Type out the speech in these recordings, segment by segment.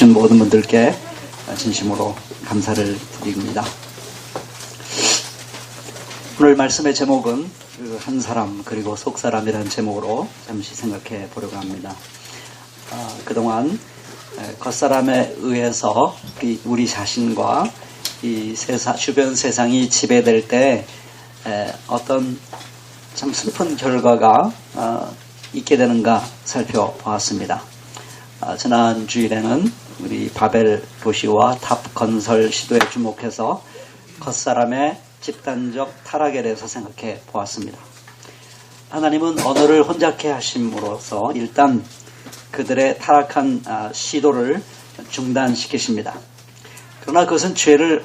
모든 분들께 진심으로 감사를 드립니다. 오늘 말씀의 제목은 한 사람 그리고 속 사람이라는 제목으로 잠시 생각해 보려고 합니다. 그동안 겉사람에 의해서 우리 자신과 이 주변 세상이 지배될 때 어떤 참 슬픈 결과가 있게 되는가 살펴보았습니다. 지난 주일에는 우리 바벨 도시와 탑 건설 시도에 주목해서 겉사람의 집단적 타락에 대해서 생각해 보았습니다. 하나님은 언어를 혼잡케 하심으로써 일단 그들의 타락한 시도를 중단시키십니다. 그러나 그것은 죄의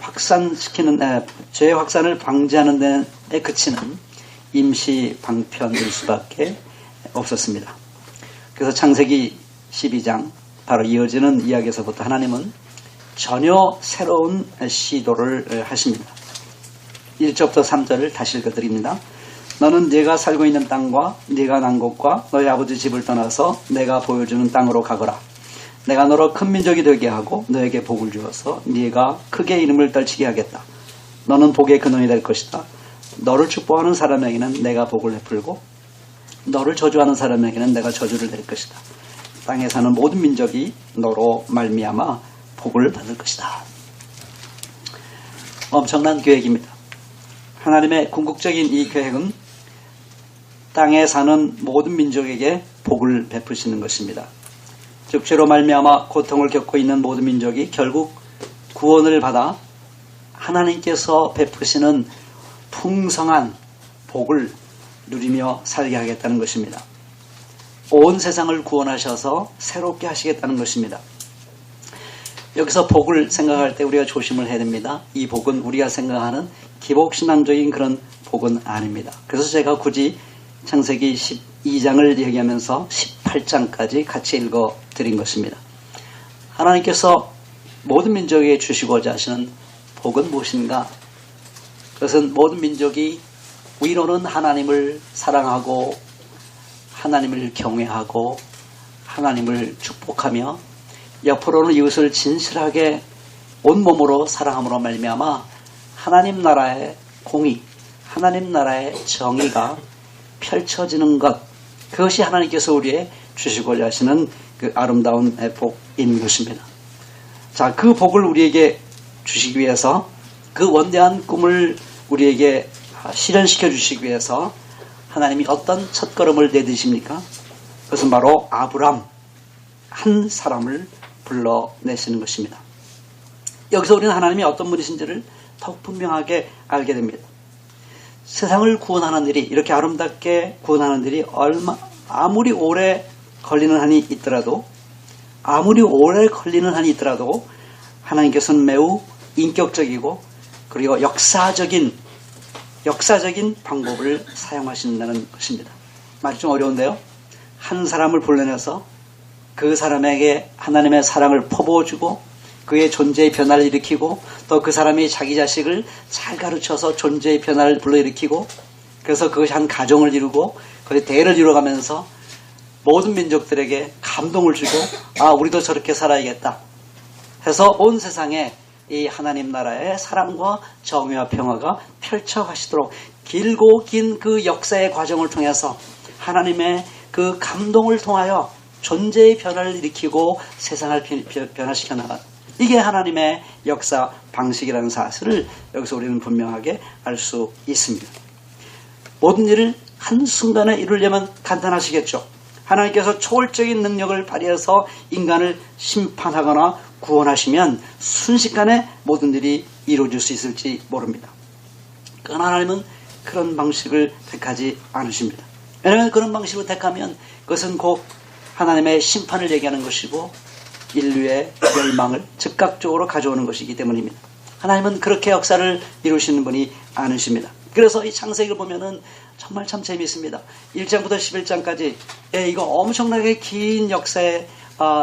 확산을 방지하는 데 그치는 임시 방편일 수밖에 없었습니다. 그래서 창세기 12장 바로 이어지는 이야기에서부터 하나님은 전혀 새로운 시도를 하십니다. 1절부터 3절을 다시 읽어드립니다. 너는 네가 살고 있는 땅과 네가 난 곳과 너희 아버지 집을 떠나서 내가 보여주는 땅으로 가거라. 내가 너로 큰 민족이 되게 하고 너에게 복을 주어서 네가 크게 이름을 떨치게 하겠다. 너는 복의 근원이 될 것이다. 너를 축복하는 사람에게는 내가 복을 베풀고 너를 저주하는 사람에게는 내가 저주를 낼 것이다. 땅에 사는 모든 민족이 너로 말미암아 복을 받을 것이다. 엄청난 계획입니다. 하나님의 궁극적인 이 계획은 땅에 사는 모든 민족에게 복을 베푸시는 것입니다. 즉 죄로 말미암아 고통을 겪고 있는 모든 민족이 결국 구원을 받아 하나님께서 베푸시는 풍성한 복을 누리며 살게 하겠다는 것입니다. 온 세상을 구원하셔서 새롭게 하시겠다는 것입니다. 여기서 복을 생각할 때 우리가 조심을 해야 됩니다. 이 복은 우리가 생각하는 기복신앙적인 그런 복은 아닙니다. 그래서 제가 굳이 창세기 12장을 얘기하면서 18장까지 같이 읽어드린 것입니다. 하나님께서 모든 민족에게 주시고자 하시는 복은 무엇인가? 그것은 모든 민족이 위로는 하나님을 사랑하고 하나님을 경외하고 하나님을 축복하며 옆으로는 이웃을 진실하게 온몸으로 사랑함으로 말미암아 하나님 나라의 공의, 하나님 나라의 정의가 펼쳐지는 것, 그것이 하나님께서 우리에게 주시고자 하시는 그 아름다운 복인 것입니다. 자, 그 복을 우리에게 주시기 위해서 그 원대한 꿈을 우리에게 실현시켜 주시기 위해서 하나님이 어떤 첫걸음을 내디십니까? 그것은 바로 아브람 한 사람을 불러내시는 것입니다. 여기서 우리는 하나님이 어떤 분이신지를 더욱 분명하게 알게 됩니다. 세상을 구원하는 일이 이렇게 아름답게 구원하는 일이 아무리 오래 걸리는 한이 있더라도 하나님께서는 매우 인격적이고 그리고 역사적인 방법을 사용하신다는 것입니다. 말이 좀 어려운데요. 한 사람을 불러내서 그 사람에게 하나님의 사랑을 퍼부어주고 그의 존재의 변화를 일으키고 또 그 사람이 자기 자식을 잘 가르쳐서 존재의 변화를 불러일으키고 그래서 그것이 한 가정을 이루고 그의 대를 이루어가면서 모든 민족들에게 감동을 주고 우리도 저렇게 살아야겠다 해서 온 세상에 이 하나님 나라의 사랑과 정의와 평화가 펼쳐가시도록 길고 긴 그 역사의 과정을 통해서 하나님의 그 감동을 통하여 존재의 변화를 일으키고 세상을 변화시켜 나가. 이게 하나님의 역사 방식이라는 사실을 여기서 우리는 분명하게 알 수 있습니다. 모든 일을 한순간에 이루려면 간단하시겠죠. 하나님께서 초월적인 능력을 발휘해서 인간을 심판하거나 구원하시면 순식간에 모든 일이 이루어질 수 있을지 모릅니다. 그러나 하나님은 그런 방식을 택하지 않으십니다. 왜냐하면 그런 방식을 택하면 그것은 곧 하나님의 심판을 얘기하는 것이고 인류의 멸망을 즉각적으로 가져오는 것이기 때문입니다. 하나님은 그렇게 역사를 이루시는 분이 아니십니다. 그래서 이 창세기를 보면은 정말 참 재미있습니다. 1장부터 11장까지 이거 엄청나게 긴 역사의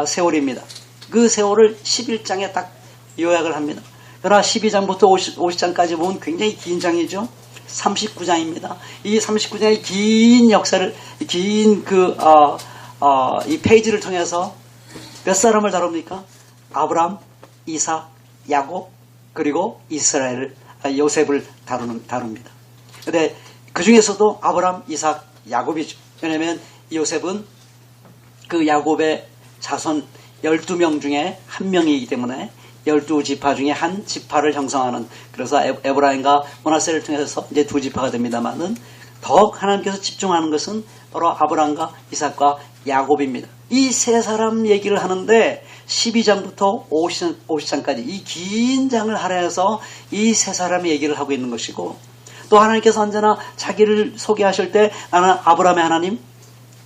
세월입니다. 그 세월을 11장에 딱 요약을 합니다. 그러나 12장부터 50장까지 보면 굉장히 긴 장이죠. 39장입니다. 이 39장의 긴 역사를 긴 이 페이지를 통해서 몇 사람을 다룹니까? 아브람, 이삭, 야곱, 그리고 요셉을 다룹니다. 근데 그 중에서도 아브람, 이삭, 야곱이죠. 왜냐하면 요셉은 그 야곱의 자손 12명 중에 한 명이기 때문에 12지파 중에 한 지파를 형성하는, 그래서 에브라임과 므낫세를 통해서 이제 두 지파가 됩니다만은 더욱 하나님께서 집중하는 것은 바로 아브람과 이삭과 야곱입니다. 이 세 사람 얘기를 하는데 12장부터 50장까지 이 긴 장을 할애해서 이 세 사람의 얘기를 하고 있는 것이고, 또 하나님께서 언제나 자기를 소개하실 때 나는 아브람의 하나님,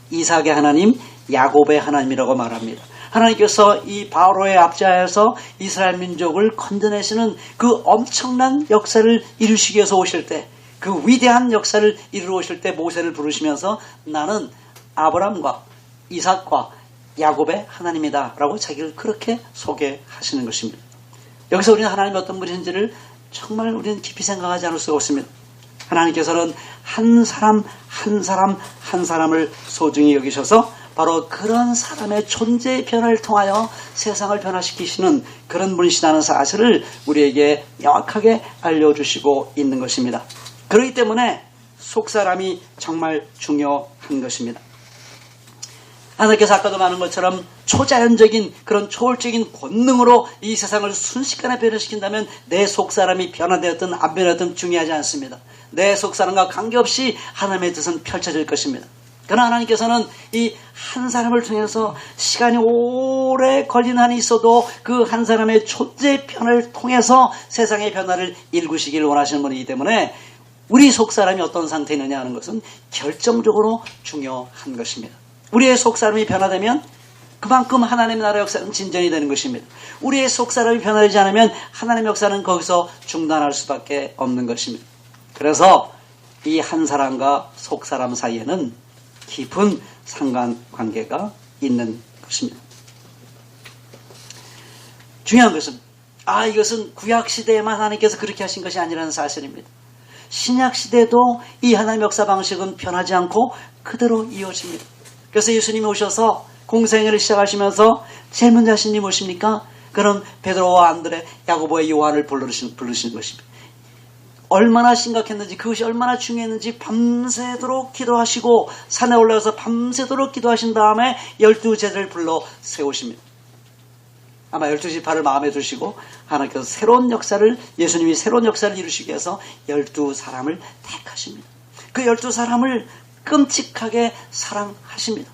이삭의 하나님, 야곱의 하나님이라고 말합니다. 하나님께서 이 바로의 압제하에서 이스라엘 민족을 건져내시는 그 엄청난 역사를 이루시기 위해서 오실 때, 그 위대한 역사를 이루어 오실 때 모세를 부르시면서 나는 아브람과 이삭과 야곱의 하나님이다 라고 자기를 그렇게 소개하시는 것입니다. 여기서 우리는 하나님이 어떤 분이신지를 정말 우리는 깊이 생각하지 않을 수가 없습니다. 하나님께서는 한 사람 한 사람을 소중히 여기셔서 바로 그런 사람의 존재의 변화를 통하여 세상을 변화시키시는 그런 분이시다는 사실을 우리에게 명확하게 알려주시고 있는 것입니다. 그렇기 때문에 속사람이 정말 중요한 것입니다. 하나님께서 아까도 말한 것처럼 초자연적인 그런 초월적인 권능으로 이 세상을 순식간에 변화시킨다면 내 속사람이 변화되었든 안 변화되었든 중요하지 않습니다. 내 속사람과 관계없이 하나님의 뜻은 펼쳐질 것입니다. 그러나 하나님께서는 이 한 사람을 통해서 시간이 오래 걸리는 한이 있어도 그 한 사람의 존재의 변화를 통해서 세상의 변화를 일구시기를 원하시는 분이기 때문에 우리 속사람이 어떤 상태에 있느냐 하는 것은 결정적으로 중요한 것입니다. 우리의 속사람이 변화되면 그만큼 하나님의 나라의 역사는 진전이 되는 것입니다. 우리의 속사람이 변화되지 않으면 하나님의 역사는 거기서 중단할 수밖에 없는 것입니다. 그래서 이 한 사람과 속사람 사이에는 깊은 상관관계가 있는 것입니다. 중요한 것은 이것은 구약시대에만 하나님께서 그렇게 하신 것이 아니라는 사실입니다. 신약시대에도 이 하나님의 역사 방식은 변하지 않고 그대로 이어집니다. 그래서 예수님이 오셔서 공생애를 시작하시면서 제일 먼저 하신 일이 무엇입니까? 그런 베드로와 안드레, 야고보의 요한을 부르시는 것입니다. 얼마나 심각했는지, 그것이 얼마나 중요했는지 밤새도록 기도하시고 산에 올라가서 밤새도록 기도하신 다음에 12제자를 불러 세우십니다. 아마 12지파를 마음에 두시고 하나님께서 예수님이 새로운 역사를 이루시기 위해서 12사람을 택하십니다. 그 12사람을 끔찍하게 사랑하십니다.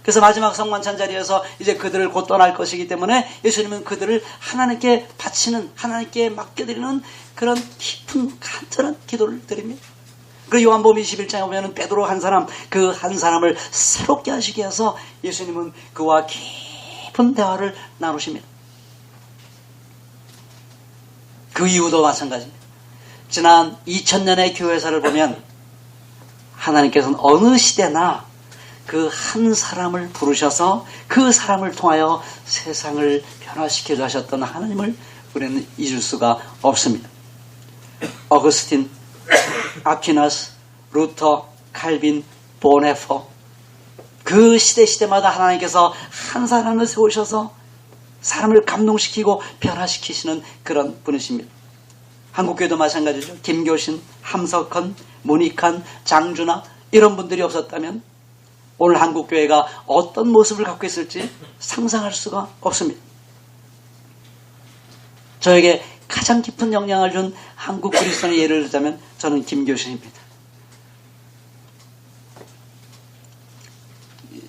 그래서 마지막 성만찬 자리에서 이제 그들을 곧 떠날 것이기 때문에 예수님은 그들을 하나님께 바치는, 하나님께 맡겨드리는 그런 깊은 간절한 기도를 드립니다. 그리고 요한복음 21장에 보면 베드로 그 한 사람을 새롭게 하시기 위해서 예수님은 그와 깊은 대화를 나누십니다. 그 이후도 마찬가지입니다. 지난 2000년의 교회사를 보면 하나님께서는 어느 시대나 그 한 사람을 부르셔서 그 사람을 통하여 세상을 변화시키려 하셨던 하나님을 우리는 잊을 수가 없습니다. 어거스틴, 아퀴나스, 루터, 칼빈, 보네퍼, 그 시대마다 하나님께서 한 사람을 세우셔서 사람을 감동시키고 변화시키시는 그런 분이십니다. 한국교회도 마찬가지죠. 김교신, 함석헌, 문익환, 장준하 이런 분들이 없었다면 오늘 한국교회가 어떤 모습을 갖고 있을지 상상할 수가 없습니다. 저에게 가장 깊은 영향을 준 한국 그리스도인의 예를 들자면 저는 김교신입니다.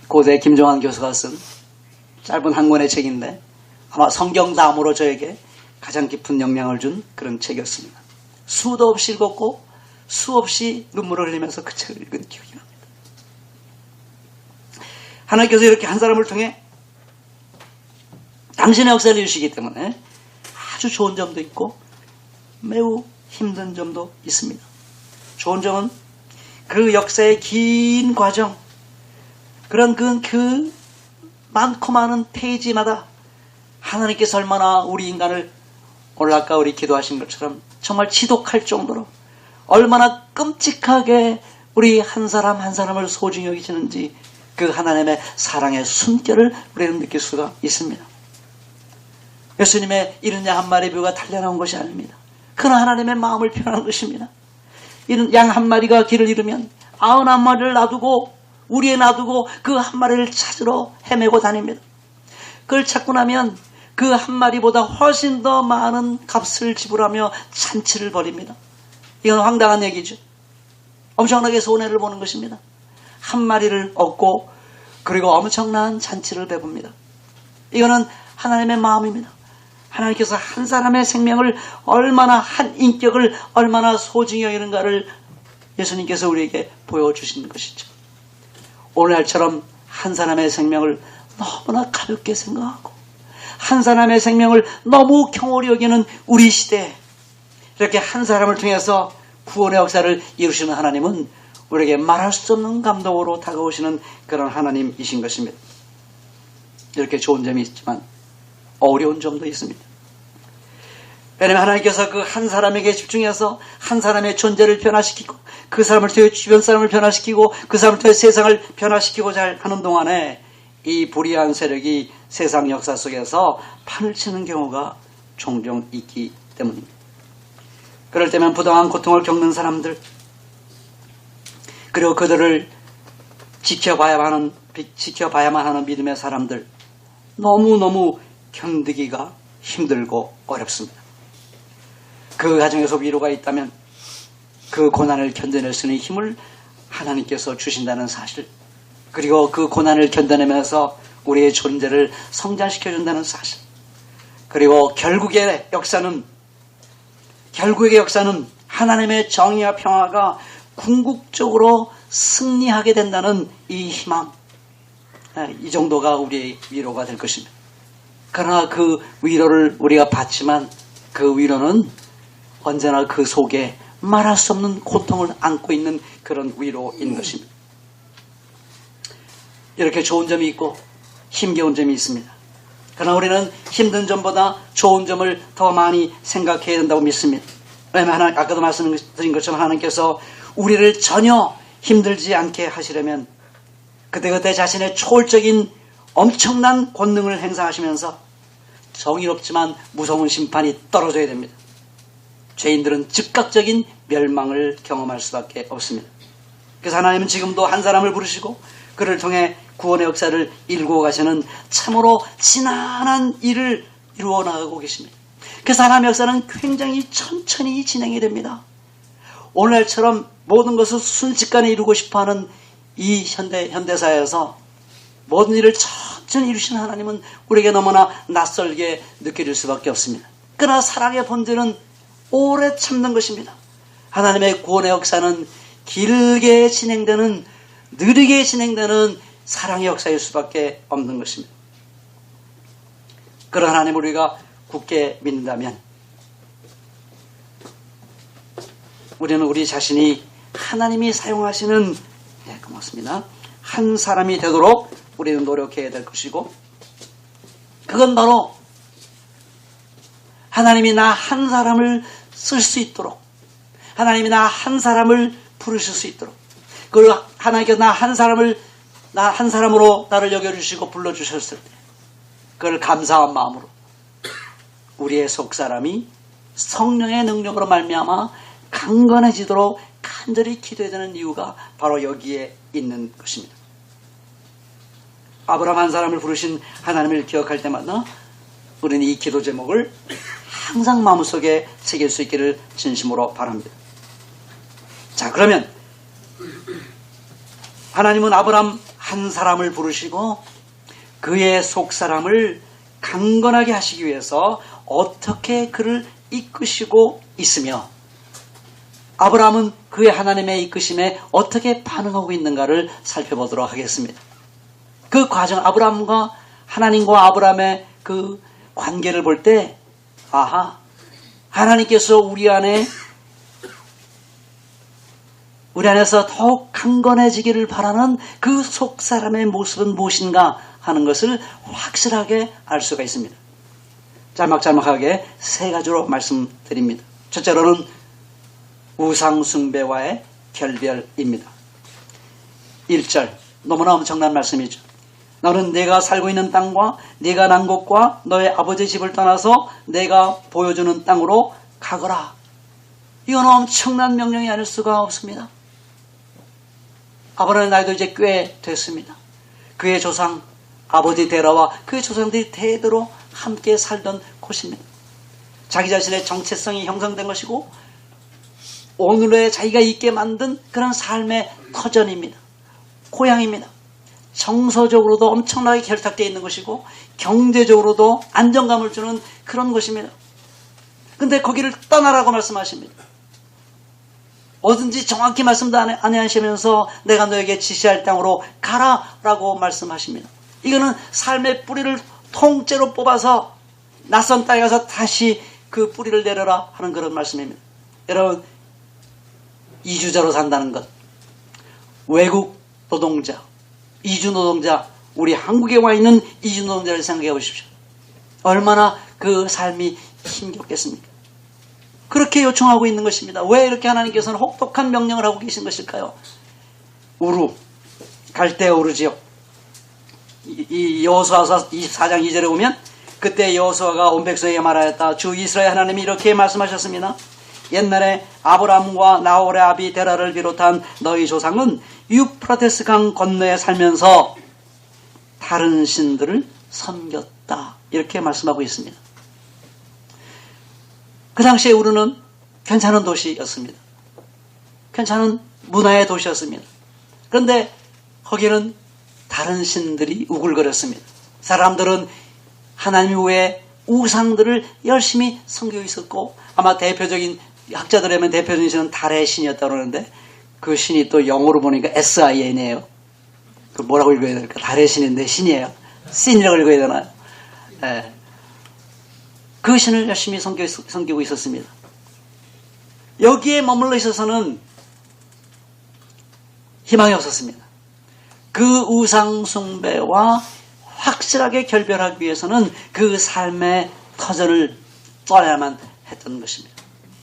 고대 김종환 교수가 쓴 짧은 한 권의 책인데 아마 성경 다음으로 저에게 가장 깊은 영향을 준 그런 책이었습니다. 수도 없이 읽었고 수없이 눈물을 흘리면서 그 책을 읽은 기억이 납니다. 하나님께서 이렇게 한 사람을 통해 당신의 역사를 이루시기 때문에 아주 좋은 점도 있고 매우 힘든 점도 있습니다. 좋은 점은 그 역사의 긴 과정, 그런 그 많고 많은 페이지마다 하나님께서 얼마나 우리 인간을 오늘 아까 우리 기도하신 것처럼 정말 지독할 정도로 얼마나 끔찍하게 우리 한 사람 한 사람을 소중히 여기시는지 그 하나님의 사랑의 숨결을 우리는 느낄 수가 있습니다. 예수님의 1년 한 마리 벼가 달려나온 것이 아닙니다. 그는 하나님의 마음을 표현한 것입니다. 이런 양 한 마리가 길을 잃으면 91마리를 놔두고 우리에 놔두고 그 한 마리를 찾으러 헤매고 다닙니다. 그걸 찾고 나면 그 한 마리보다 훨씬 더 많은 값을 지불하며 잔치를 벌입니다. 이건 황당한 얘기죠. 엄청나게 손해를 보는 것입니다. 한 마리를 얻고 그리고 엄청난 잔치를 베풉니다. 이거는 하나님의 마음입니다. 하나님께서 한 사람의 생명을 얼마나, 한 인격을 얼마나 소중히 여기는가를 예수님께서 우리에게 보여주시는 것이죠. 오늘날처럼 한 사람의 생명을 너무나 가볍게 생각하고 한 사람의 생명을 너무 경홀히 여기는 우리 시대에 이렇게 한 사람을 통해서 구원의 역사를 이루시는 하나님은 우리에게 말할 수 없는 감동으로 다가오시는 그런 하나님이신 것입니다. 이렇게 좋은 점이 있지만 어려운 점도 있습니다. 왜냐하면 하나님께서 그 한 사람에게 집중해서 한 사람의 존재를 변화시키고 그 사람을 통해 주변 사람을 변화시키고 그 사람을 통해 세상을 변화시키고자 하는 동안에 이 불의한 세력이 세상 역사 속에서 판을 치는 경우가 종종 있기 때문입니다. 그럴 때면 부당한 고통을 겪는 사람들, 그리고 그들을 지켜봐야만 하는 믿음의 사람들, 너무너무 견디기가 힘들고 어렵습니다. 그 가정에서 위로가 있다면 그 고난을 견뎌낼 수 있는 힘을 하나님께서 주신다는 사실, 그리고 그 고난을 견뎌내면서 우리의 존재를 성장시켜준다는 사실, 그리고 결국의 역사는 하나님의 정의와 평화가 궁극적으로 승리하게 된다는 이 희망, 이 정도가 우리의 위로가 될 것입니다. 그러나 그 위로를 우리가 받지만 그 위로는 언제나 그 속에 말할 수 없는 고통을 안고 있는 그런 위로인 것입니다. 이렇게 좋은 점이 있고 힘겨운 점이 있습니다. 그러나 우리는 힘든 점보다 좋은 점을 더 많이 생각해야 된다고 믿습니다. 왜냐하면 아까도 말씀드린 것처럼 하나님께서 우리를 전혀 힘들지 않게 하시려면 그때그때 자신의 초월적인 엄청난 권능을 행사하시면서 정의롭지만 무서운 심판이 떨어져야 됩니다. 죄인들은 즉각적인 멸망을 경험할 수밖에 없습니다. 그래서 하나님은 지금도 한 사람을 부르시고 그를 통해 구원의 역사를 일구어 가시는 참으로 지난한 일을 이루어 나가고 계십니다. 그래서 하나님의 역사는 굉장히 천천히 진행이 됩니다. 오늘날처럼 모든 것을 순식간에 이루고 싶어하는 이 현대사에서 모든 일을 천천히 이루시는 하나님은 우리에게 너무나 낯설게 느껴질 수밖에 없습니다. 그러나 사랑의 본질은 오래 참는 것입니다. 하나님의 구원의 역사는 길게 진행되는, 느리게 진행되는 사랑의 역사일 수밖에 없는 것입니다. 그런 하나님을 우리가 굳게 믿는다면 우리는 우리 자신이 하나님이 사용하시는, 고맙습니다, 한 사람이 되도록 우리는 노력해야 될 것이고, 그건 바로 하나님이 나 한 사람을 쓸 수 있도록, 하나님이 나 한 사람을 부르실 수 있도록, 그리고 하나님께서 나 한 사람으로 나를 여겨주시고 불러주셨을 때 그걸 감사한 마음으로 우리의 속사람이 성령의 능력으로 말미암아 강건해지도록 간절히 기도해야 되는 이유가 바로 여기에 있는 것입니다. 아브라함 한 사람을 부르신 하나님을 기억할 때마다 우리는 이 기도 제목을 항상 마음속에 새길 수 있기를 진심으로 바랍니다. 자, 그러면 하나님은 아브라함 한 사람을 부르시고 그의 속사람을 강건하게 하시기 위해서 어떻게 그를 이끄시고 있으며 아브라함은 그의 하나님의 이끄심에 어떻게 반응하고 있는가를 살펴보도록 하겠습니다. 그 과정, 아브라함과 하나님과 아브라함의 그 관계를 볼 때, 하나님께서 우리 안에서 더욱 강건해지기를 바라는 그 속사람의 모습은 무엇인가 하는 것을 확실하게 알 수가 있습니다. 짤막짤막하게 세 가지로 말씀드립니다. 첫째로는 우상숭배와의 결별입니다. 1절, 너무나 엄청난 말씀이죠. 너는 내가 살고 있는 땅과 네가 난 곳과 너의 아버지 집을 떠나서 내가 보여주는 땅으로 가거라. 이건 엄청난 명령이 아닐 수가 없습니다. 아브라함의 나이도 이제 꽤 됐습니다. 그의 조상 아버지 데라와 그의 조상들이 대대로 함께 살던 곳입니다. 자기 자신의 정체성이 형성된 것이고 오늘의 자기가 있게 만든 그런 삶의 터전입니다. 고향입니다. 정서적으로도 엄청나게 결탁되어 있는 것이고 경제적으로도 안정감을 주는 그런 곳입니다. 근데 거기를 떠나라고 말씀하십니다. 뭐든지 정확히 말씀도 안 하시면서 내가 너에게 지시할 땅으로 가라라고 말씀하십니다. 이거는 삶의 뿌리를 통째로 뽑아서 낯선 땅에 가서 다시 그 뿌리를 내려라 하는 그런 말씀입니다. 여러분, 이주자로 산다는 것, 외국 노동자, 이주 노동자, 우리 한국에 와 있는 이주 노동자를 생각해 보십시오. 얼마나 그 삶이 힘겹겠습니까? 그렇게 요청하고 있는 것입니다. 왜 이렇게 하나님께서는 혹독한 명령을 하고 계신 것일까요? 우루, 갈대아 우르지요. 이 여호수아서 24장 2절에 보면 그때 여호수아가 온 백성에게 말하였다. 주 이스라엘 하나님이 이렇게 말씀하셨습니다. 옛날에 아브람과 나홀의 아비 데라를 비롯한 너희 조상은 유프라테스 강 건너에 살면서 다른 신들을 섬겼다. 이렇게 말씀하고 있습니다. 그 당시에 우르는 괜찮은 도시였습니다. 괜찮은 문화의 도시였습니다. 그런데 거기는 다른 신들이 우글거렸습니다. 사람들은 하나님 외에 우상들을 열심히 섬기고 있었고 아마 대표적인 학자들에면 대표적인 신은 달의 신이었다고 그러는데 그 신이 또 영어로 보니까 SIN이에요. 그 뭐라고 읽어야 될까? 달의 신인데 신이에요. 신이라고 읽어야 되나요? 네. 그 신을 열심히 섬기고 있었습니다. 여기에 머물러 있어서는 희망이 없었습니다. 그 우상 숭배와 확실하게 결별하기 위해서는 그 삶의 터전을 떠나야만 했던 것입니다.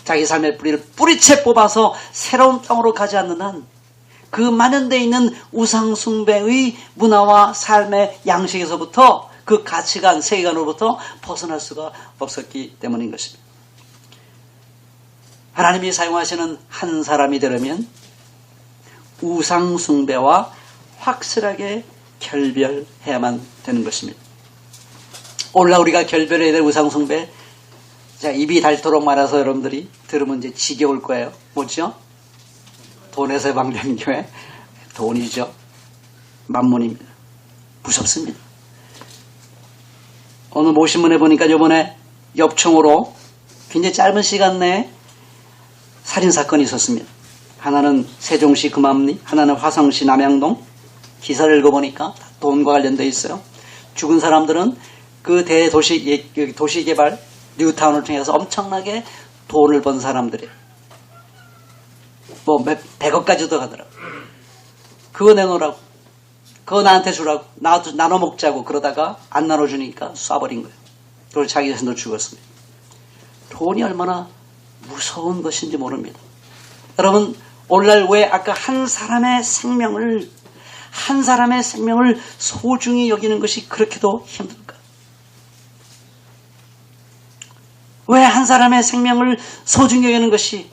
자기 삶의 뿌리를 뿌리채 뽑아서 새로운 땅으로 가지 않는 한 그 만연되어 있는 우상 숭배의 문화와 삶의 양식에서부터 그 가치관, 세계관으로부터 벗어날 수가 없었기 때문인 것입니다. 하나님이 사용하시는 한 사람이 되려면 우상 숭배와 확실하게 결별해야만 되는 것입니다. 오늘날 우리가 결별해야 될 우상 숭배, 자, 입이 닳도록 말해서 여러분들이 들으면 이제 지겨울 거예요. 뭐죠? 돈에서 해방된 교회, 돈이죠. 만문입니다. 무섭습니다. 오늘 모신문에 보니까 이번에 엽총으로 굉장히 짧은 시간 내에 살인사건이 있었습니다. 하나는 세종시 금암리, 하나는 화성시 남양동. 기사를 읽어보니까 돈과 관련되어 있어요. 죽은 사람들은 그 도시개발 뉴타운을 통해서 엄청나게 돈을 번 사람들이에요. 뭐 100억까지도 가더라고. 그거 내놓으라고. 그거 나한테 주라고. 나눠 먹자고. 그러다가 안 나눠주니까 쏴버린 거예요. 그리고 자기 자신도 죽었습니다. 돈이 얼마나 무서운 것인지 모릅니다. 여러분, 오늘날 왜 아까 한 사람의 생명을 소중히 여기는 것이 그렇게도 힘들까? 왜 한 사람의 생명을 소중히 여기는 것이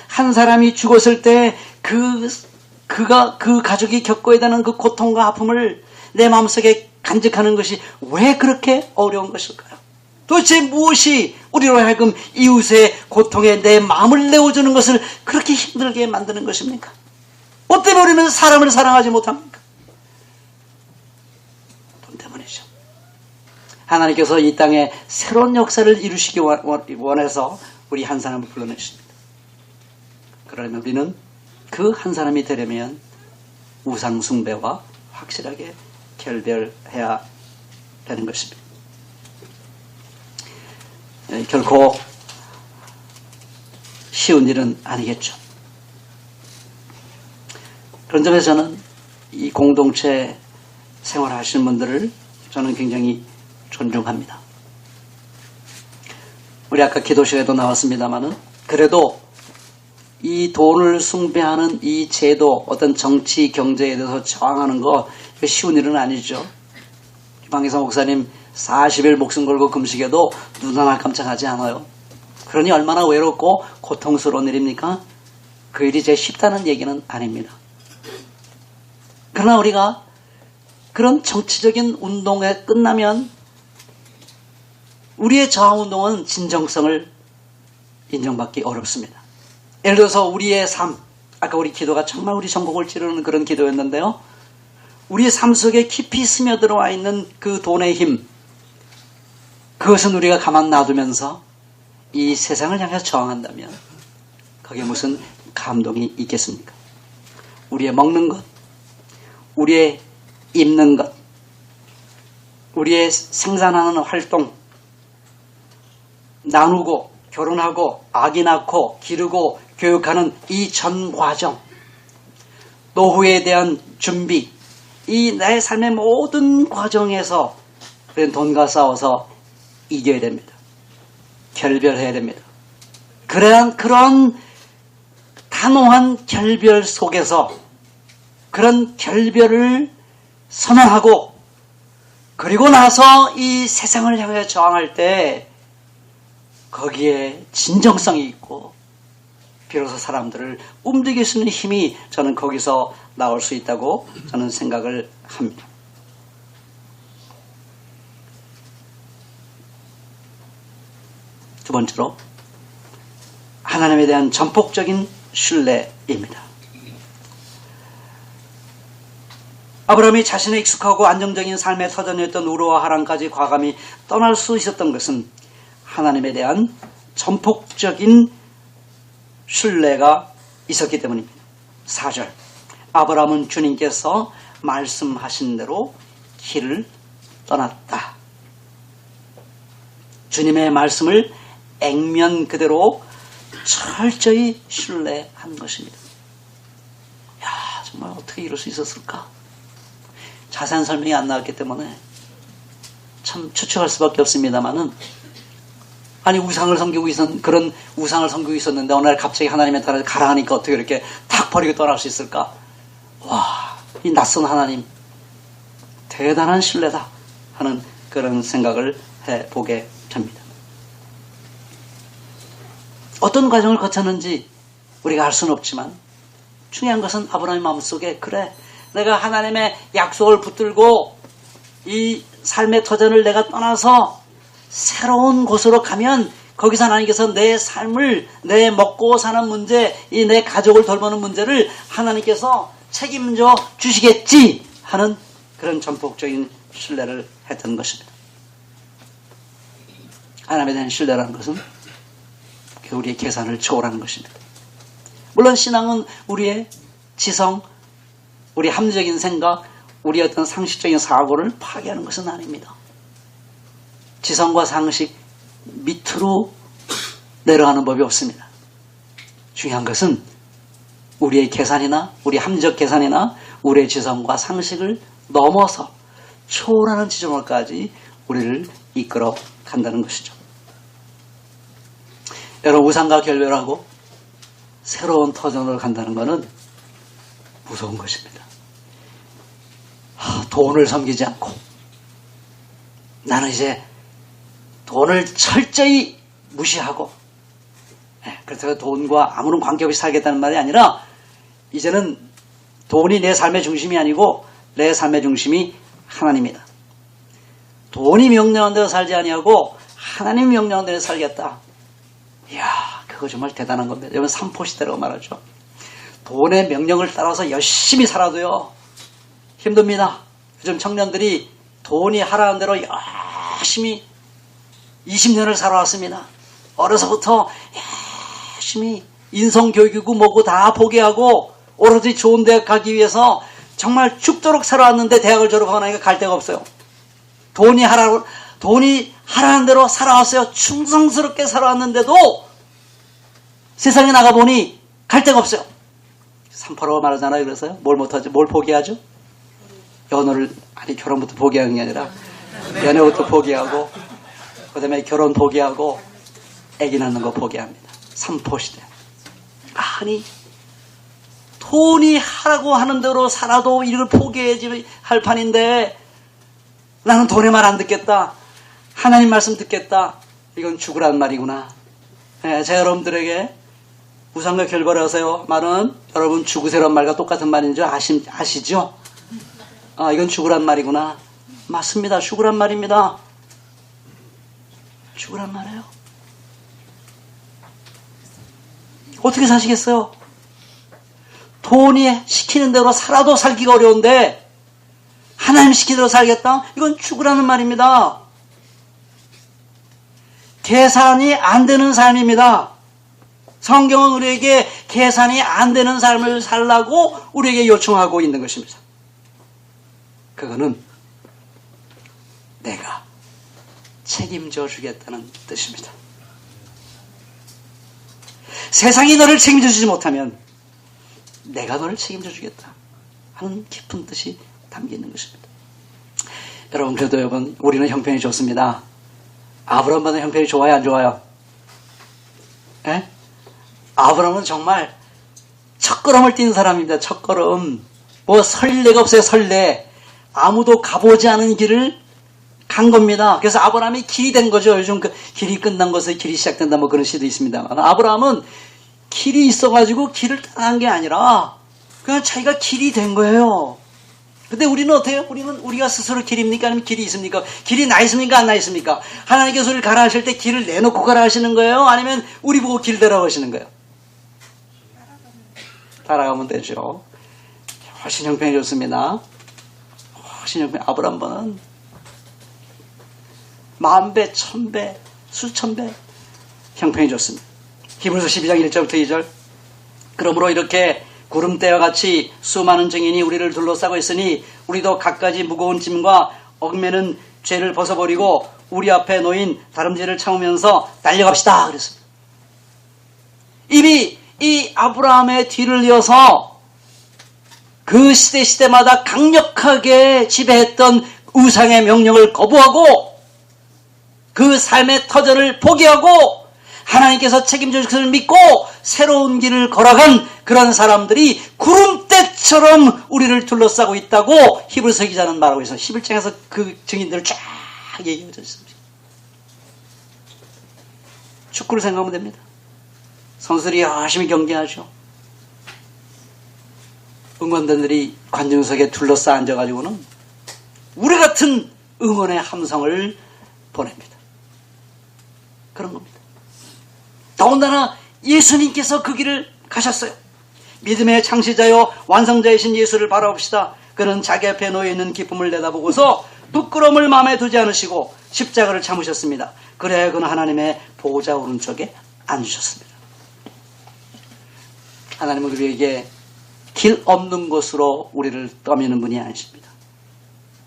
한 사람이 죽었을 때 그 가족이 겪어야 되는 그 고통과 아픔을 내 마음속에 간직하는 것이 왜 그렇게 어려운 것일까요? 도대체 무엇이 우리로 하여금 이웃의 고통에 내 마음을 내어주는 것을 그렇게 힘들게 만드는 것입니까? 뭐 때문에 우리는 사람을 사랑하지 못합니까? 돈 때문이죠. 하나님께서 이 땅에 새로운 역사를 이루시기 원해서 우리 한 사람을 불러내십니다. 그러면 우리는 그 한 사람이 되려면 우상 숭배와 확실하게 결별해야 되는 것입니다. 결코 쉬운 일은 아니겠죠. 그런 점에서 저는 이 공동체 생활하시는 분들을 저는 굉장히 존중합니다. 우리 아까 기도 시간에도 나왔습니다만은 그래도 이 돈을 숭배하는 이 제도, 어떤 정치, 경제에 대해서 저항하는 거 쉬운 일은 아니죠. 방기성 목사님 40일 목숨 걸고 금식해도 눈 하나 깜짝하지 않아요. 그러니 얼마나 외롭고 고통스러운 일입니까? 그 일이 제일 쉽다는 얘기는 아닙니다. 그러나 우리가 그런 정치적인 운동에 끝나면 우리의 저항운동은 진정성을 인정받기 어렵습니다. 예를 들어서 우리의 삶, 아까 우리 기도가 정말 우리 전곡을 찌르는 그런 기도였는데요. 우리의 삶 속에 깊이 스며들어와 있는 그 돈의 힘, 그것은 우리가 가만 놔두면서 이 세상을 향해 저항한다면 거기에 무슨 감동이 있겠습니까? 우리의 먹는 것, 우리의 입는 것, 우리의 생산하는 활동, 나누고 결혼하고 아기 낳고 기르고 교육하는 이 전 과정, 노후에 대한 준비, 이 나의 삶의 모든 과정에서 우리는 돈과 싸워서 이겨야 됩니다. 결별해야 됩니다. 그런 단호한 결별 속에서 그런 결별을 선언하고 그리고 나서 이 세상을 향해 저항할 때 거기에 진정성이 있고 비로소 사람들을 움직일 수 있는 힘이 저는 거기서 나올 수 있다고 저는 생각을 합니다. 두 번째로 하나님에 대한 전폭적인 신뢰입니다. 아브라함이 자신의 익숙하고 안정적인 삶의 터전이었던 우르와 하란까지 과감히 떠날 수 있었던 것은 하나님에 대한 전폭적인 신뢰가 있었기 때문입니다. 4절, 아브라함은 주님께서 말씀하신 대로 길을 떠났다. 주님의 말씀을 액면 그대로 철저히 신뢰한 것입니다. 야, 정말 어떻게 이럴 수 있었을까? 자세한 설명이 안 나왔기 때문에 참 추측할 수밖에 없습니다만은, 아니 우상을 섬기고 그런 우상을 섬기고 있었는데 어느 날 갑자기 하나님에 따라 가라 하니까 어떻게 이렇게 탁 버리고 떠날 수 있을까? 와, 이 낯선 하나님 대단한 신뢰다 하는 그런 생각을 해보게 됩니다. 어떤 과정을 거쳤는지 우리가 알 수는 없지만 중요한 것은 아브라함의 마음속에, 그래, 내가 하나님의 약속을 붙들고 이 삶의 터전을 내가 떠나서 새로운 곳으로 가면 거기서 하나님께서 내 삶을, 내 먹고 사는 문제, 이 내 가족을 돌보는 문제를 하나님께서 책임져 주시겠지 하는 그런 전폭적인 신뢰를 했던 것입니다. 하나님에 대한 신뢰라는 것은 우리의 계산을 초월하는 것입니다. 물론 신앙은 우리의 지성, 우리 합리적인 생각, 우리의 어떤 상식적인 사고를 파괴하는 것은 아닙니다. 지성과 상식 밑으로 내려가는 법이 없습니다. 중요한 것은 우리의 계산이나 우리 합리적 계산이나 우리의 지성과 상식을 넘어서 초월하는 지점을까지 우리를 이끌어 간다는 것이죠. 여러분, 우상과 결별하고 새로운 터전으로 간다는 것은 무서운 것입니다. 돈을 섬기지 않고 나는 이제 돈을 철저히 무시하고, 그래서 돈과 아무런 관계없이 살겠다는 말이 아니라 이제는 돈이 내 삶의 중심이 아니고 내 삶의 중심이 하나님이다. 돈이 명령한 대로 살지 아니하고 하나님 명령한 대로 살겠다. 이야, 그거 정말 대단한 겁니다. 여러분, 삼포시대라고 말하죠. 돈의 명령을 따라서 열심히 살아도요 힘듭니다. 요즘 청년들이 돈이 하라는 대로 열심히 20년을 살아왔습니다. 어려서부터 열심히 인성교육이고 뭐고 다 포기하고 오로지 좋은 대학 가기 위해서 정말 죽도록 살아왔는데 대학을 졸업하고 나니까 갈 데가 없어요. 돈이 하라는 대로 살아왔어요. 충성스럽게 살아왔는데도 세상에 나가보니 갈 데가 없어요. 3%가 말하잖아요. 그래서요. 뭘 못하죠? 뭘 포기하죠? 연애를, 아니 결혼부터 포기하는 게 아니라 연애부터 포기하고 그 다음에 결혼 포기하고 아기 낳는 거 포기합니다. 삼포시대. 아니 돈이 하라고 하는 대로 살아도 이걸 포기해야지 할 판인데 나는 돈의 말 안 듣겠다. 하나님 말씀 듣겠다. 이건 죽으란 말이구나. 제가 여러분들에게 우상과 결별하세요 말은 여러분 죽으세요란 말과 똑같은 말인 줄 아시죠? 이건 죽으란 말이구나. 맞습니다. 죽으란 말입니다. 죽으란 말이에요. 어떻게 사시겠어요? 돈이 시키는 대로 살아도 살기가 어려운데 하나님 시키는 대로 살겠다? 이건 죽으라는 말입니다. 계산이 안 되는 삶입니다. 성경은 우리에게 계산이 안 되는 삶을 살라고 우리에게 요청하고 있는 것입니다. 그거는 내가 책임져 주겠다는 뜻입니다. 세상이 너를 책임져 주지 못하면 내가 너를 책임져 주겠다 하는 깊은 뜻이 담겨 있는 것입니다. 여러분, 그래도 여러분, 우리는 형편이 좋습니다. 아브라함보다 형편이 좋아요, 안 좋아요? 예? 아브라함은 정말 첫걸음을 뛴 사람입니다. 첫걸음. 뭐 설레가 없어요, 설레. 아무도 가보지 않은 길을 간 겁니다. 그래서 아브라함이 길이 된 거죠. 요즘 그 길이 끝난 것에 길이 시작된다 뭐 그런 시도 있습니다만, 아브라함은 길이 있어가지고 길을 떠난 게 아니라 그냥 자기가 길이 된 거예요. 근데 우리는 어때요? 우리가 스스로 길입니까? 아니면 길이 있습니까? 길이 나 있습니까? 안 나 있습니까? 하나님께서 우리를 가라 하실 때 길을 내놓고 가라 하시는 거예요? 아니면 우리 보고 길 되라고 하시는 거예요? 따라가면 되죠. 훨씬 형편이 좋습니다. 훨씬 형편이, 아브라함은 만배, 천배, 수천배 형편이 좋습니다. 히브리서 12장 1절부터 2절. 그러므로 이렇게 구름대와 같이 수많은 증인이 우리를 둘러싸고 있으니 우리도 갖가지 무거운 짐과 얽매는 죄를 벗어버리고 우리 앞에 놓인 다름질을 참으면서 달려갑시다 그랬습니다. 이미 이 아브라함의 뒤를 이어서 그 시대마다 강력하게 지배했던 우상의 명령을 거부하고 그 삶의 터전을 포기하고 하나님께서 책임져 주실 것을 믿고 새로운 길을 걸어간 그런 사람들이 구름대처럼 우리를 둘러싸고 있다고 히브리서 기자는 말하고 있어요. 11장에서 그 증인들을 쫙 얘기해 줬습니다. 축구를 생각하면 됩니다. 선수들이 열심히 경기하죠. 응원단들이 관중석에 둘러싸 앉아가지고는 우리 같은 응원의 함성을 보냅니다. 그런 겁니다. 더군다나 예수님께서 그 길을 가셨어요. 믿음의 창시자요 완성자이신 예수를 바라봅시다. 그는 자기 앞에 놓여있는 기쁨을 내다보고서 부끄러움을 마음에 두지 않으시고 십자가를 참으셨습니다. 그래야 그는 하나님의 보호자 오른쪽에 앉으셨습니다. 하나님은 우리에게 길 없는 곳으로 우리를 떠미는 분이 아니십니다.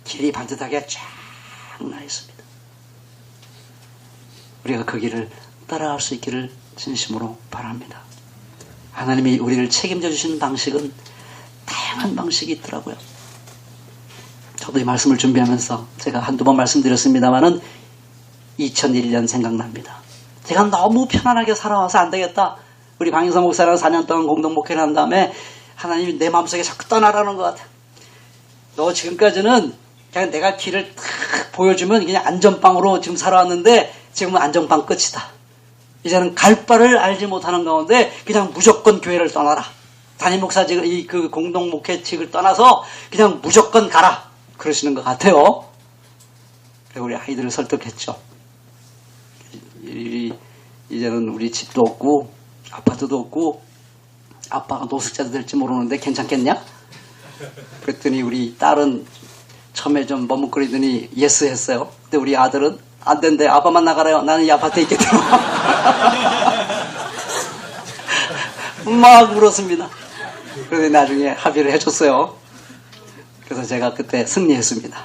길이 반듯하게 쫙 나 있습니다. 우리가 그 길을 따라갈 수 있기를 진심으로 바랍니다. 하나님이 우리를 책임져 주시는 방식은 다양한 방식이 있더라고요. 저도 이 말씀을 준비하면서 제가 한두 번 말씀드렸습니다마는 2001년 생각납니다. 제가 너무 편안하게 살아와서 안 되겠다. 우리 방인서 목사랑 4년 동안 공동 목회를 한 다음에 하나님이 내 마음속에 자꾸 떠나라는 것 같아. 너 지금까지는 그냥 내가 길을 탁 보여주면 그냥 안전빵으로 지금 살아왔는데 지금은 안전빵 끝이다. 이제는 갈 바를 알지 못하는 가운데 그냥 무조건 교회를 떠나라. 담임 목사직을, 그 공동 목회직을 떠나서 그냥 무조건 가라. 그러시는 것 같아요. 그리고 우리 아이들을 설득했죠. 이제는 우리 집도 없고 아파트도 없고 아빠가 노숙자도 될지 모르는데 괜찮겠냐? 그랬더니 우리 딸은 처음에 좀 머뭇거리더니 예스 했어요. 근데 우리 아들은 안 된대. 아빠만 나가래요. 나는 이 아파트에 있겠다. 막 울었습니다. 그런데 나중에 합의를 해줬어요. 그래서 제가 그때 승리했습니다.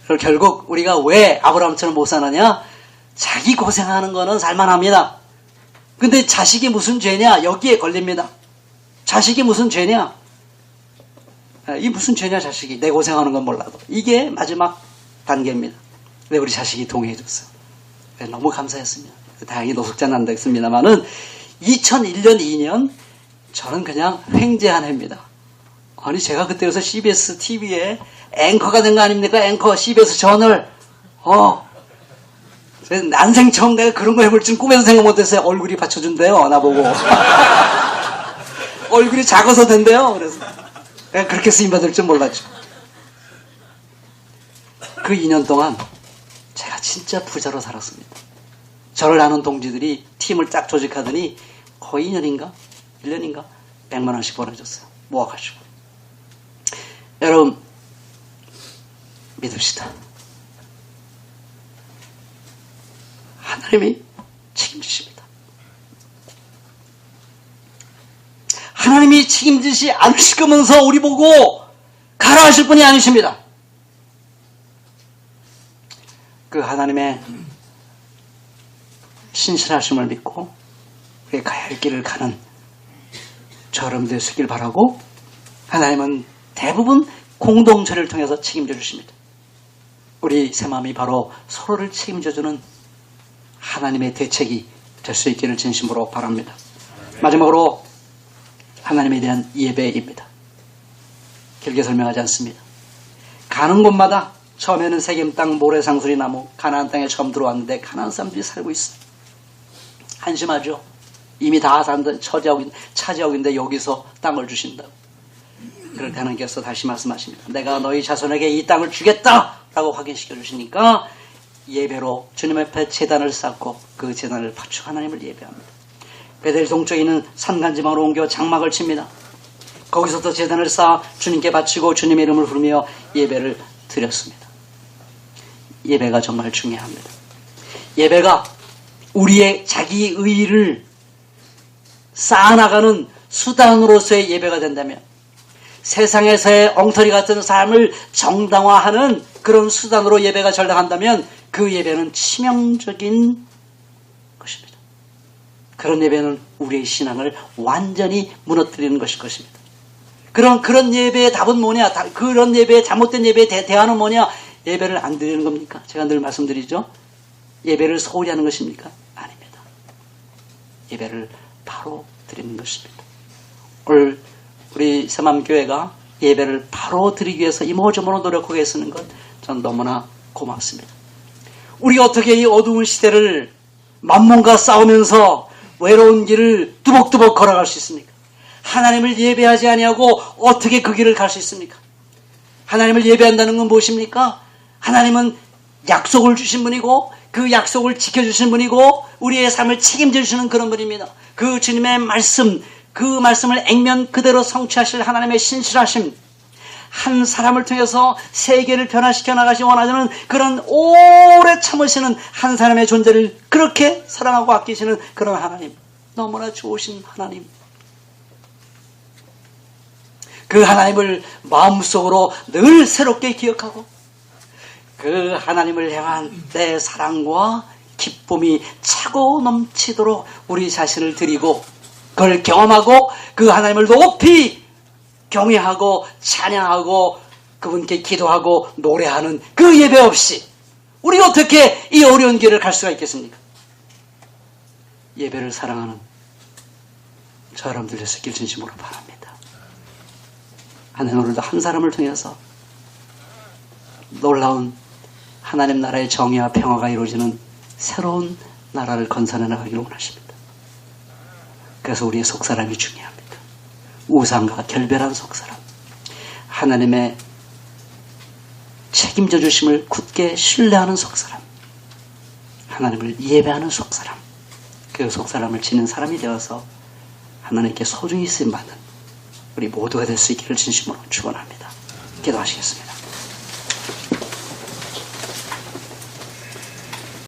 그리고 결국 우리가 왜 아브라함처럼 못 사느냐? 자기 고생하는 거는 살만합니다. 근데 자식이 무슨 죄냐? 여기에 걸립니다. 자식이 무슨 죄냐? 이 무슨 죄냐 자식이. 내 고생하는 건 몰라도. 이게 마지막 단계입니다. 근데 우리 자식이 동의해줬어요. 너무 감사했습니다. 다행히 노숙자는 안 됐습니다만은 2001년, 2년 저는 그냥 횡재 한 해입니다. 아니 제가 그때 그래서 CBS TV에 앵커가 된 거 아닙니까? 앵커 CBS 저널. 난생 처음 내가 그런 거 해볼 줄 꿈에도 생각 못했어요. 얼굴이 받쳐준대요 나보고. 얼굴이 작아서 된대요. 그래서 내가 그렇게 쓰임받을 줄 몰랐죠. 그 2년 동안 제가 진짜 부자로 살았습니다. 저를 아는 동지들이 팀을 딱 조직하더니 거의 2년인가 1년인가 100만 원씩 보내줬어요. 모아가지고. 여러분 믿읍시다. 하나님이 책임지십니다. 하나님이 책임지시 않으실 거면서 우리 보고 가라 하실 분이 아니십니다. 그 하나님의 신실하심을 믿고 우리가 가야 할 길을 가는 저럼 되시길 바라고, 하나님은 대부분 공동체를 통해서 책임져 주십니다. 우리 새마음이 바로 서로를 책임져주는 하나님의 대책이 될 수 있기를 진심으로 바랍니다. 마지막으로 하나님에 대한 예배입니다. 길게 설명하지 않습니다. 가는 곳마다 처음에는 세겜 땅 모래상수리 나무 가나안 땅에 처음 들어왔는데 가나안 사람들이 살고 있어요. 한심하죠. 이미 다 차지하고 있는데 여기서 땅을 주신다고. 그럴 때 하나님께서 다시 말씀하십니다. 내가 너희 자손에게 이 땅을 주겠다라고 확인시켜 주시니까 예배로 주님 앞에 제단을 쌓고 그 제단을 바쳐 하나님을 예배합니다. 베델 동쪽에 있는 산간지방으로 옮겨 장막을 칩니다. 거기서도 제단을 쌓아 주님께 바치고 주님의 이름을 부르며 예배를 드렸습니다. 예배가 정말 중요합니다. 예배가 우리의 자기 의의를 쌓아나가는 수단으로서의 예배가 된다면, 세상에서의 엉터리 같은 삶을 정당화하는 그런 수단으로 예배가 전락한다면 그 예배는 치명적인 것입니다. 그런 예배는 우리의 신앙을 완전히 무너뜨리는 것일 것입니다. 그런 예배의 답은 뭐냐? 그런 예배의 잘못된 예배의 대안은 뭐냐? 예배를 안 드리는 겁니까? 제가 늘 말씀드리죠. 예배를 소홀히 하는 것입니까? 아닙니다. 예배를 바로 드리는 것입니다. 오늘 우리 새마음교회가 예배를 바로 드리기 위해서 이모저모로 노력하고 계시는 것 전 너무나 고맙습니다. 우리가 어떻게 이 어두운 시대를 만몬과 싸우면서 외로운 길을 뚜벅뚜벅 걸어갈 수 있습니까? 하나님을 예배하지 아니하고 어떻게 그 길을 갈 수 있습니까? 하나님을 예배한다는 건 무엇입니까? 하나님은 약속을 주신 분이고 그 약속을 지켜주신 분이고 우리의 삶을 책임져 주시는 그런 분입니다. 그 주님의 말씀, 그 말씀을 액면 그대로 성취하실 하나님의 신실하심, 한 사람을 통해서 세계를 변화시켜 나가시 원하시는 그런 오래 참으시는 한 사람의 존재를 그렇게 사랑하고 아끼시는 그런 하나님, 너무나 좋으신 하나님, 그 하나님을 마음속으로 늘 새롭게 기억하고 그 하나님을 향한 내 사랑과 기쁨이 차고 넘치도록 우리 자신을 드리고 그걸 경험하고 그 하나님을 높이 경외하고 찬양하고 그분께 기도하고 노래하는 그 예배 없이 우리가 어떻게 이 어려운 길을 갈 수가 있겠습니까? 예배를 사랑하는 저 여러분들 될 수 있길 진심으로 바랍니다. 하나님 오늘도 한 사람을 통해서 놀라운 하나님 나라의 정의와 평화가 이루어지는 새로운 나라를 건설해 나가기를 원하십니다. 그래서 우리의 속사람이 중요합니다. 우상과 결별한 속사람, 하나님의 책임져 주심을 굳게 신뢰하는 속사람, 하나님을 예배하는 속사람, 그 속사람을 지닌 사람이 되어서 하나님께 소중히 쓰임받는 우리 모두가 될 수 있기를 진심으로 축원합니다. 기도하시겠습니다.